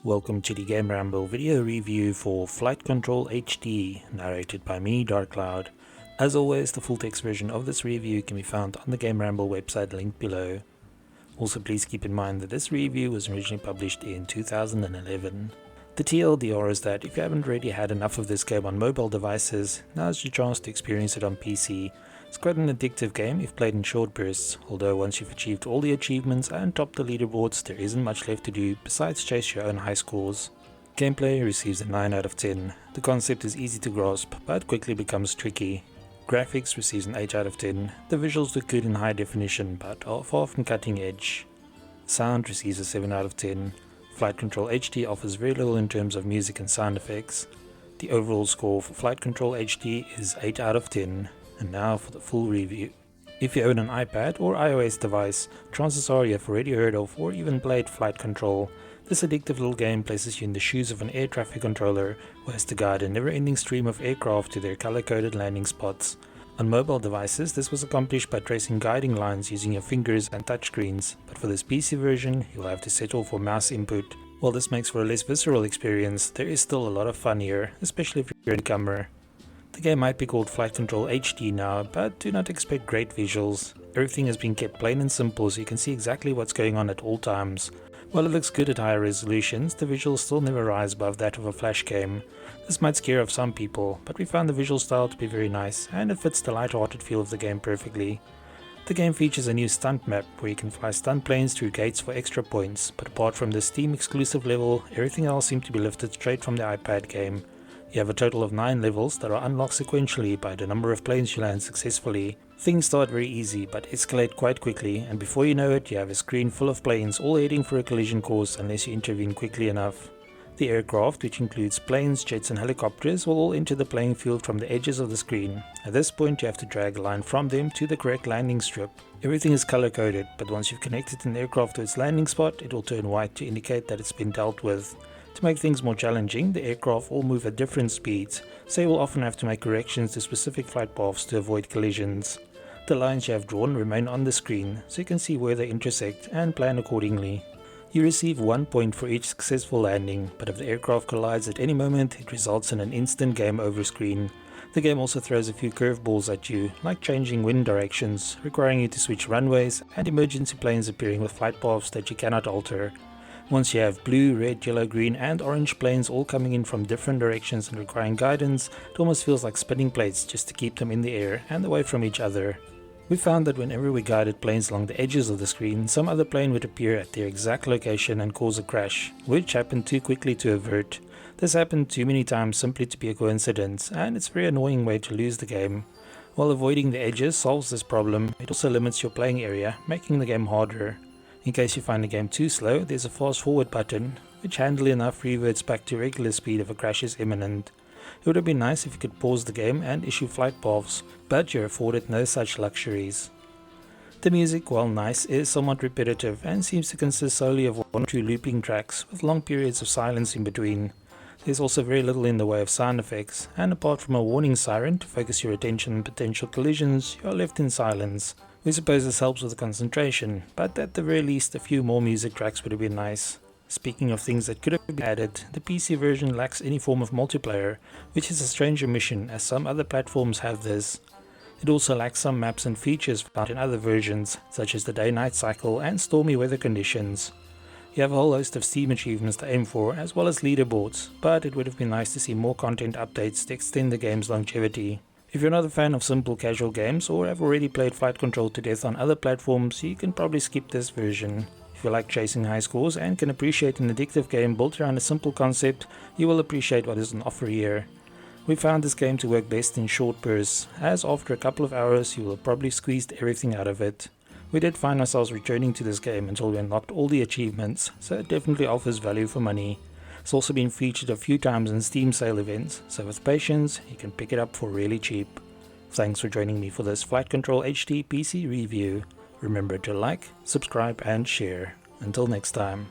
Welcome to the GAMERamble video review for Flight Control HD, narrated by me, Darkcloud. As always, the full text version of this review can be found on the GAMERamble website linked below. Also, please keep in mind that this review was originally published in 2011. The TLDR is that if you haven't already had enough of this game on mobile devices, now's your chance to experience it on PC. It's quite an addictive game if played in short bursts, although once you've achieved all the achievements and topped the leaderboards, there isn't much left to do besides chase your own high scores. Gameplay receives a 9 out of 10. The concept is easy to grasp, but quickly becomes tricky. Graphics receives an 8 out of 10. The visuals look good in high definition, but are far from cutting edge. Sound receives a 7 out of 10. Flight Control HD offers very little in terms of music and sound effects. The overall score for Flight Control HD is 8 out of 10. And now for the full review. If you own an iPad or iOS device, chances are you have already heard of or even played Flight Control. This addictive little game places you in the shoes of an air traffic controller who has to guide a never-ending stream of aircraft to their color-coded landing spots. On mobile devices, this was accomplished by tracing guiding lines using your fingers and touchscreens, but for this PC version, you'll have to settle for mouse input. While this makes for a less visceral experience, there is still a lot of fun here, especially if you're a newcomer. The game might be called Flight Control HD now, but do not expect great visuals. Everything has been kept plain and simple so you can see exactly what's going on at all times. While it looks good at higher resolutions, the visuals still never rise above that of a flash game. This might scare off some people, but we found the visual style to be very nice, and it fits the light-hearted feel of the game perfectly. The game features a new stunt map where you can fly stunt planes through gates for extra points, but apart from the Steam exclusive level, everything else seemed to be lifted straight from the iPad game. You have a total of 9 levels that are unlocked sequentially by the number of planes you land successfully. Things start very easy but escalate quite quickly, and before you know it you have a screen full of planes all heading for a collision course unless you intervene quickly enough. The aircraft, which includes planes, jets and helicopters, will all enter the playing field from the edges of the screen. At this point you have to drag a line from them to the correct landing strip. Everything is color coded, but once you've connected an aircraft to its landing spot, it will turn white to indicate that it's been dealt with. To make things more challenging, the aircraft all move at different speeds, so you will often have to make corrections to specific flight paths to avoid collisions. The lines you have drawn remain on the screen, so you can see where they intersect and plan accordingly. You receive 1 point for each successful landing, but if the aircraft collides at any moment, it results in an instant game over screen. The game also throws a few curveballs at you, like changing wind directions, requiring you to switch runways, and emergency planes appearing with flight paths that you cannot alter. Once you have blue, red, yellow, green and orange planes all coming in from different directions and requiring guidance, it almost feels like spinning plates just to keep them in the air and away from each other. We found that whenever we guided planes along the edges of the screen, some other plane would appear at their exact location and cause a crash, which happened too quickly to avert. This happened too many times simply to be a coincidence, and it's a very annoying way to lose the game. While avoiding the edges solves this problem, it also limits your playing area, making the game harder. In case you find the game too slow, there's a fast forward button, which handily enough reverts back to regular speed if a crash is imminent. It would have been nice if you could pause the game and issue flight paths, but you're afforded no such luxuries. The music, while nice, is somewhat repetitive and seems to consist solely of 1 or 2 looping tracks with long periods of silence in between. There's also very little in the way of sound effects, and apart from a warning siren to focus your attention on potential collisions, you are left in silence. We suppose this helps with the concentration, but at the very least a few more music tracks would have been nice. Speaking of things that could have been added, the PC version lacks any form of multiplayer, which is a strange omission as some other platforms have this. It also lacks some maps and features found in other versions, such as the day-night cycle and stormy weather conditions. You have a whole host of Steam achievements to aim for, as well as leaderboards, but it would have been nice to see more content updates to extend the game's longevity. If you're not a fan of simple casual games or have already played Flight Control to death on other platforms, you can probably skip this version. If you like chasing high scores and can appreciate an addictive game built around a simple concept, you will appreciate what is on offer here. We found this game to work best in short bursts, as after a couple of hours you will have probably squeezed everything out of it. We did find ourselves returning to this game until we unlocked all the achievements, so it definitely offers value for money. It's also been featured a few times in Steam sale events, so with patience, you can pick it up for really cheap. Thanks for joining me for this Flight Control HD PC review. Remember to like, subscribe and share. Until next time.